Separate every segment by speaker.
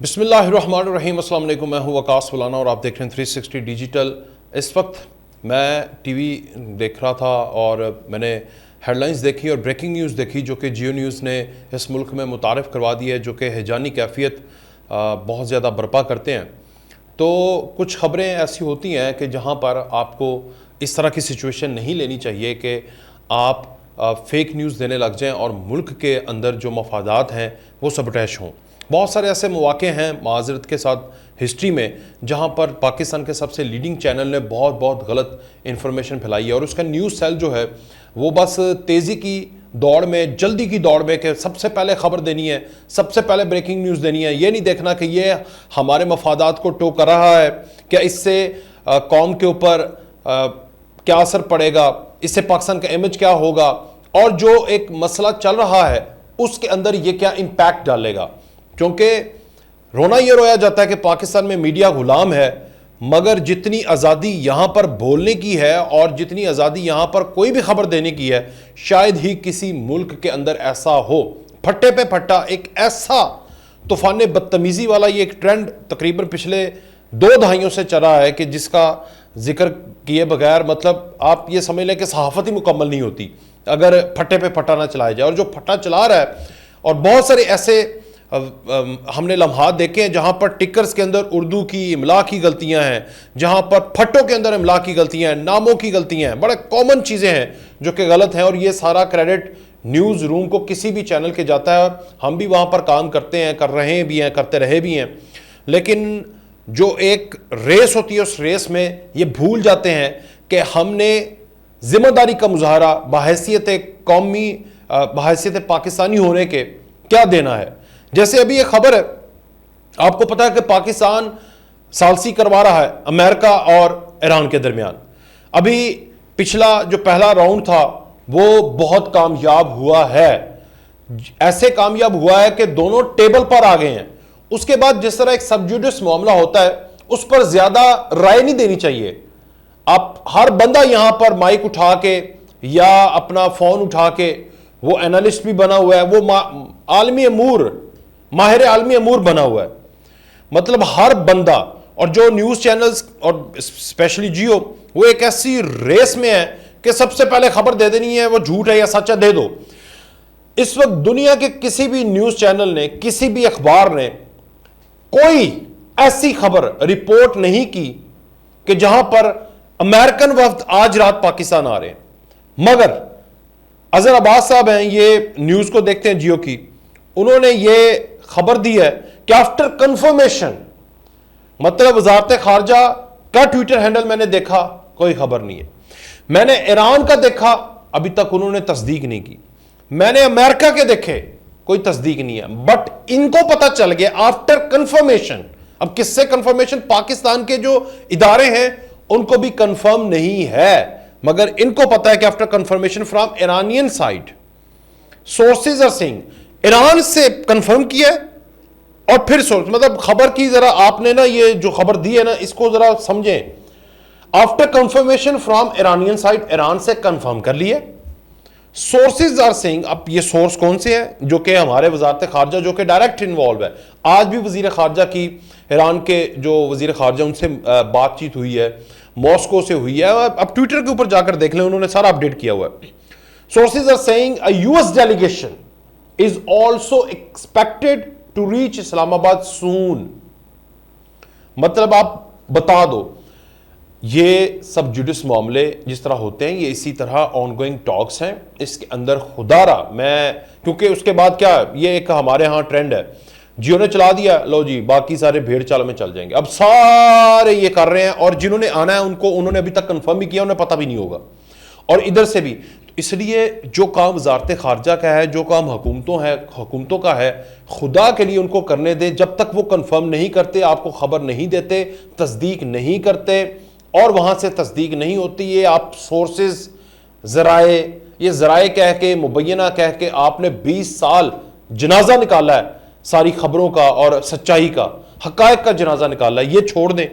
Speaker 1: बिस्मिल्लाहिर्रहमानिर्रहीम, अस्सलाम वालेकुम। मैं हूँ वकास फुलाना और आप देख रहे हैं 360 डिजिटल। इस वक्त मैं टीवी देख रहा था और मैंने हेडलाइंस देखी और ब्रेकिंग न्यूज़ देखी जो कि जियो न्यूज़ ने इस मुल्क में मुतारिफ़ करवा दी है, जो कि हैजानी कैफियत बहुत ज़्यादा बर्पा करते हैं। तो कुछ ख़बरें ऐसी होती हैं कि जहाँ पर आपको इस तरह की सिचुएशन नहीं लेनी चाहिए कि आप फेक न्यूज़ देने लग जाएं और मुल्क के अंदर जो मफादात हैं वो सबटैश हों। बहुत सारे ऐसे मौके हैं माज़रत के साथ हिस्ट्री में जहाँ पर पाकिस्तान के सबसे लीडिंग चैनल ने बहुत बहुत गलत इन्फॉर्मेशन फैलाई है और उसका न्यूज़ सेल जो है वो बस तेज़ी की दौड़ में, जल्दी की दौड़ में कि सबसे पहले ख़बर देनी है, सबसे पहले ब्रेकिंग न्यूज़ देनी है। ये नहीं देखना कि ये हमारे मफादात को टो कर रहा है, क्या इससे कौम के ऊपर क्या असर पड़ेगा, इससे पाकिस्तान का इमेज क्या होगा और जो एक मसला चल रहा है उसके अंदर ये क्या इम्पैक्ट डालेगा। क्योंकि रोना ये रोया जाता है कि पाकिस्तान में मीडिया गुलाम है, मगर जितनी आज़ादी यहाँ पर बोलने की है और जितनी आज़ादी यहाँ पर कोई भी खबर देने की है, शायद ही किसी मुल्क के अंदर ऐसा हो। फट्टे पे फट्टा एक ऐसा तूफान बदतमीज़ी वाला ये एक ट्रेंड तकरीबन पिछले 2 दहाइयों से चला है कि जिसका जिक्र किए बगैर मतलब आप ये समझ लें कि सहाफ़त ही मुकम्मल नहीं होती अगर फट्टे पे फट्टा ना चलाया जाए। और जो फट्टा चला रहा है, और बहुत सारे ऐसे हमने लम्हात देखे हैं जहाँ पर टिकर्स के अंदर उर्दू की इमला की गलतियाँ हैं, जहाँ पर फट्टों के अंदर इमला की गलतियाँ हैं, नामों की गलतियाँ हैं, बड़े कॉमन चीज़ें हैं जो कि गलत हैं। और ये सारा क्रेडिट न्यूज़ रूम को किसी भी चैनल के जाता है। हम भी वहाँ पर काम करते हैं, कर रहे भी हैं, करते रहे भी हैं, लेकिन जो एक रेस होती है उस रेस में ये भूल जाते हैं कि हमने जिम्मेदारी का मुजाहरा बहैसियत कौमी, बहैसियत पाकिस्तानी होने के क्या देना है। जैसे अभी एक खबर है, आपको पता है कि पाकिस्तान सालसी करवा रहा है अमेरिका और ईरान के दरमियान। अभी पिछला जो पहला राउंड था वो बहुत कामयाब हुआ है, ऐसे कामयाब हुआ है कि दोनों टेबल पर आ गए हैं। उसके बाद जिस तरह एक सबजुडिस मामला होता है उस पर ज्यादा राय नहीं देनी चाहिए। आप हर बंदा यहां पर माइक उठा के या अपना फोन उठा के, वो एनालिस्ट भी बना हुआ है, वो आलमी अमूर, माहिर आलमी अमूर बना हुआ है, मतलब हर बंदा। और जो न्यूज़ चैनल्स और स्पेशली जियो वो एक ऐसी रेस में है कि सबसे पहले खबर दे देनी है, वो झूठ है या सच है दे दो। इस वक्त दुनिया के किसी भी न्यूज़ चैनल ने, किसी भी अखबार ने कोई ऐसी खबर रिपोर्ट नहीं की कि जहां पर अमेरिकन वफ्द आज रात पाकिस्तान आ रहे हैं। मगर अजहर अब्बास साहब हैं, ये न्यूज़ को देखते हैं जियो की, उन्होंने ये खबर दी है कि आफ्टर कंफर्मेशन, मतलब वजारत खारजा का ट्विटर हैंडल मैंने देखा, कोई खबर नहीं है। मैंने ईरान का देखा, अभी तक उन्होंने तस्दीक नहीं की। मैंने अमेरिका के देखे, कोई तस्दीक नहीं है। बट इनको पता चल गया आफ्टर कंफर्मेशन। अब किससे कंफर्मेशन? पाकिस्तान के जो इदारे हैं उनको भी कंफर्म नहीं है, मगर इनको पता है कि after confirmation from Iranian side, sources are saying, Iran से कंफर्म किया है। और फिर सोर्स मतलब खबर की जरा आपने ना ये जो खबर दी है ना इसको जरा समझें। After confirmation from Iranian side, Iran से कंफर्म कर लिए। सोर्सेज आर सेइंग, अब ये सोर्स कौन से हैं? जो कि हमारे वजारत खारजा जो कि डायरेक्ट इन्वॉल्व है। आज भी वजीर खारजा की, ईरान के जो वजीर खारजा उनसे बातचीत हुई है, मॉस्को से हुई है। अब ट्विटर के ऊपर जाकर देख लें, उन्होंने सारा अपडेट किया हुआ है। Sources are saying a US delegation is also expected to reach Islamabad soon। मतलब आप बता दो, ये सब जुडिस मामले जिस तरह होते हैं ये इसी तरह ऑनगोइंग टॉक्स हैं। इसके अंदर खुदारा मैं, क्योंकि उसके बाद क्या, ये एक हमारे यहाँ ट्रेंड है, जियो ने चला दिया, लो जी बाकी सारे भेड़ चाल में चल जाएंगे। अब सारे ये कर रहे हैं और जिन्होंने आना है उनको, उन्होंने अभी तक कंफर्म भी किया, उन्हें पता भी नहीं होगा। और इधर से भी, इसलिए जो काम वजारत खारजा का है, जो काम हुकूमतों का है, खुदा के लिए उनको करने दे। जब तक वो कंफर्म नहीं करते, आपको खबर नहीं देते, तस्दीक नहीं करते और वहाँ से तस्दीक नहीं होती, ये आप सोर्सेज, ज़राए, ये ज़राए कह के, मुबैना कह के आपने 20 साल जनाजा निकाला है सारी खबरों का और सच्चाई का, हकायक का जनाजा निकाला है। ये छोड़ दें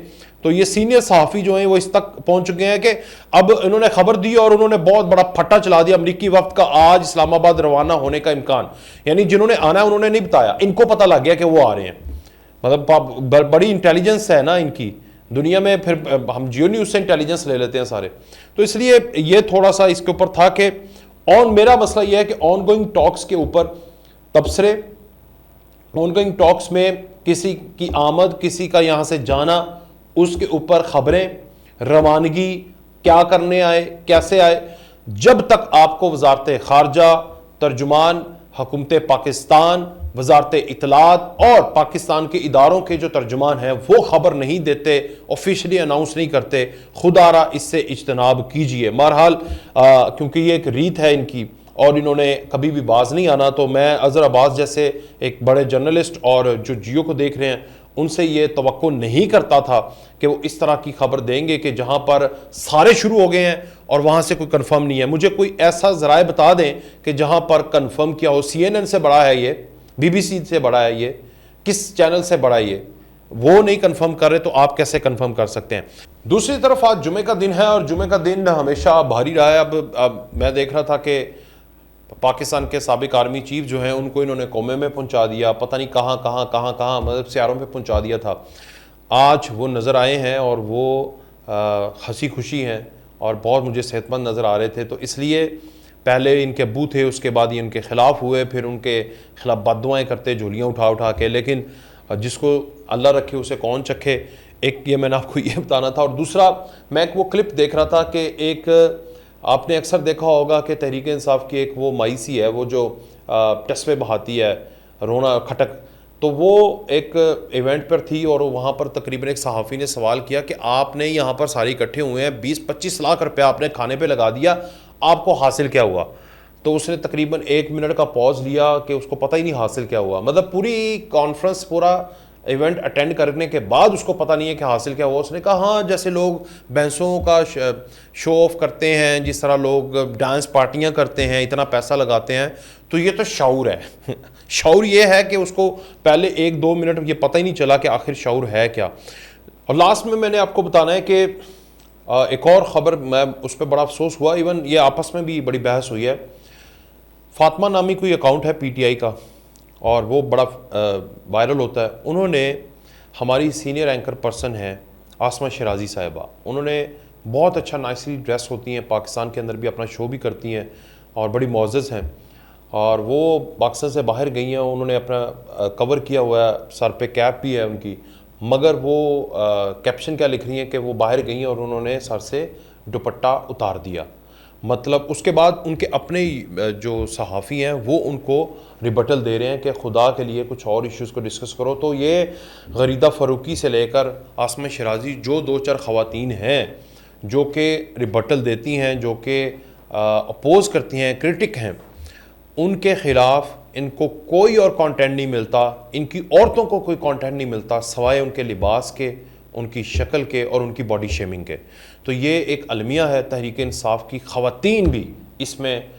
Speaker 1: तो ये सीनियर सहाफ़ी जो हैं वो इस तक पहुंच चुके हैं कि अब इन्होंने खबर दी और उन्होंने बहुत बड़ा फट्टा चला दिया अमरीकी वफ्द का आज इस्लामाबाद रवाना होने का इम्कान। यानी जिन्होंने आना है उन्होंने नहीं बताया, इनको पता लग गया कि वो आ रहे हैं। मतलब बड़ी इंटेलिजेंस है ना इनकी दुनिया में, फिर हम जियो न्यूज़ से इंटेलिजेंस ले लेते हैं सारे। तो इसलिए ये थोड़ा सा इसके ऊपर था कि मेरा मसला ये है कि ऑनगोइंग टॉक्स के ऊपर तबसरे, ऑनगोइंग टॉक्स में किसी की आमद, किसी का यहाँ से जाना, उसके ऊपर खबरें, रवानगी, क्या करने आए, कैसे आए, जब तक आपको वजारत खारजा, तर्जुमान, हुकूमत पाकिस्तान, वजारत इतलात और पाकिस्तान के इदारों के जो तर्जुमान हैं वो खबर नहीं देते, ऑफिशियली अनाउंस नहीं करते, खुदारा इससे इज्तनाब कीजिए। बहरहाल क्योंकि ये एक रीत है इनकी और इन्होंने कभी भी बाज नहीं आना, तो मैं अज़हर अब्बास जैसे एक बड़े जर्नलिस्ट और जो जियो को देख रहे हैं उनसे ये तवक्को नहीं करता था कि वो इस तरह की खबर देंगे कि जहां पर सारे शुरू हो गए हैं और वहां से कोई कंफर्म नहीं है। मुझे कोई ऐसा ज़राए बता दें कि जहां पर कंफर्म किया हो। CNN से बड़ा है ये, BBC से बड़ा है ये, किस चैनल से बड़ा है ये, वो नहीं कंफर्म कर रहे तो आप कैसे कंफर्म कर सकते हैं। दूसरी तरफ आज जुमे का दिन है और जुमे का दिन हमेशा भारी रहा है। अब मैं देख रहा था कि पाकिस्तान के साबिक आर्मी चीफ जो हैं उनको इन्होंने कोमे में पहुंचा दिया, पता नहीं कहाँ मतलब सियारों पे पहुंचा दिया था। आज वो नज़र आए हैं और वो हंसी खुशी हैं और बहुत मुझे सेहतमंद नज़र आ रहे थे। तो इसलिए पहले इनके अब्बू थे, उसके बाद ये इनके ख़िलाफ़ हुए, फिर उनके ख़िलाफ़ बद्दुआएं करते झोलियाँ उठा उठा के। लेकिन जिसको अल्लाह रखे उसे कौन चखे, एक ये मैंने आपको ये बताना था। और दूसरा, मैं एक वो क्लिप देख रहा था कि एक आपने अक्सर देखा होगा कि तहरीक इंसाफ की एक वो माई सी है, वो जो तस्वे बहाती है, रोना खटक, तो वो एक इवेंट पर थी और वहाँ पर तकरीबन एक सहाफ़ी ने सवाल किया कि आपने यहाँ पर सारे इकट्ठे हुए हैं, 20-25 लाख रुपया आपने खाने पे लगा दिया, आपको हासिल क्या हुआ? तो उसने तकरीबन 1 मिनट का पॉज लिया कि उसको पता ही नहीं हासिल क्या हुआ। मतलब पूरी कॉन्फ्रेंस, पूरा इवेंट अटेंड करने के बाद उसको पता नहीं है कि हासिल क्या हुआ। उसने कहा हाँ, जैसे लोग भैंसों का शो ऑफ करते हैं, जिस तरह लोग डांस पार्टियां करते हैं, इतना पैसा लगाते हैं, तो ये तो शऊर है। शऊर ये है कि उसको पहले 1-2 मिनट ये पता ही नहीं चला कि आखिर शऊर है क्या। और लास्ट में मैंने आपको बताना है कि एक और ख़बर, मैं उस पर बड़ा अफसोस हुआ, इवन ये आपस में भी बड़ी बहस हुई है। फातिमा नामी कोई अकाउंट है PTI का और वो बड़ा वायरल होता है। उन्होंने, हमारी सीनियर एंकर पर्सन है आसमा शराजी साहिबा, उन्होंने बहुत अच्छा नाइसली ड्रेस होती हैं, पाकिस्तान के अंदर भी अपना शो भी करती हैं और बड़ी मोअज़्ज़ज़ हैं, और वो पाकिस्तान से बाहर गई हैं। उन्होंने अपना कवर किया हुआ है, सर पे कैप भी है उनकी, मगर वो कैप्शन क्या लिख रही हैं कि वो बाहर गई हैं और उन्होंने सर से दुपट्टा उतार दिया। मतलब उसके बाद उनके अपने जो सहाफ़ी हैं वो उनको रिबटल दे रहे हैं कि खुदा के लिए कुछ और इश्यूज़ को डिस्कस करो। तो ये गरीदा फ़ारूकी से लेकर आसमा शराजी, जो 2-4 ख़वातीन हैं जो कि रिबटल देती हैं, जो कि अपोज़ करती हैं, क्रिटिक हैं, उनके ख़िलाफ़ इनको कोई और कंटेंट नहीं मिलता, इनकी औरतों को कोई कंटेंट नहीं मिलता सिवाय उनके लिबास के, उनकी शक्ल के और उनकी बॉडी शेमिंग के। तो ये एक अलमिया है तहरीक इंसाफ की। ख़वातीन भी इसमें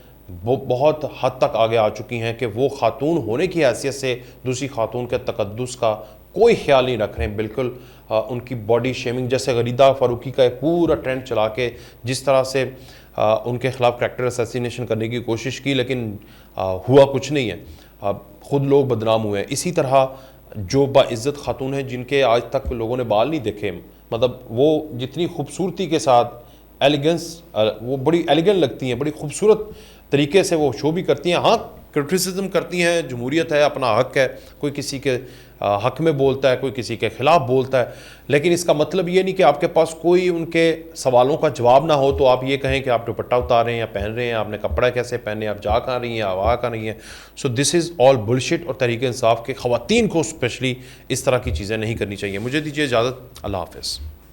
Speaker 1: वो बहुत हद तक आगे आ चुकी हैं कि वो खातून होने की हैसियत से दूसरी खातून के तकद्दुस का कोई ख्याल नहीं रख रहे हैं बिल्कुल। उनकी बॉडी शेमिंग, जैसे गरीदा फ़ारूकी का एक पूरा ट्रेंड चला के जिस तरह से उनके ख़िलाफ़ करैक्टर असैसिनेशन करने की कोशिश की, लेकिन हुआ कुछ नहीं है, ख़ुद लोग बदनाम हुए हैं। इसी तरह जो बाइज़्ज़त खातून हैं जिनके आज तक लोगों ने बाल नहीं देखे, मतलब वो जितनी खूबसूरती के साथ एलिगेंस, वो बड़ी एलिगेंट लगती हैं, बड़ी खूबसूरत तरीके से वो शो भी करती हैं। हाँ, क्रिटिसिज्म करती हैं, जमहूरियत है, अपना हक है, कोई किसी के हक में बोलता है, कोई किसी के ख़िलाफ़ बोलता है, लेकिन इसका मतलब ये नहीं कि आपके पास कोई उनके सवालों का जवाब ना हो तो आप ये कहें कि आप दुपट्टा उतार रहे हैं या पहन रहे हैं, आपने कपड़ा कैसे पहने, आप जा कहाँ रही हैं, आप आ कहाँ रही हैं। So this is all bullshit. और तहरीक इंसाफ के ख़वातीन को स्पेशली इस तरह की चीज़ें नहीं करनी चाहिए। मुझे दीजिए इजाज़त, अल्लाह हाफ़िज़।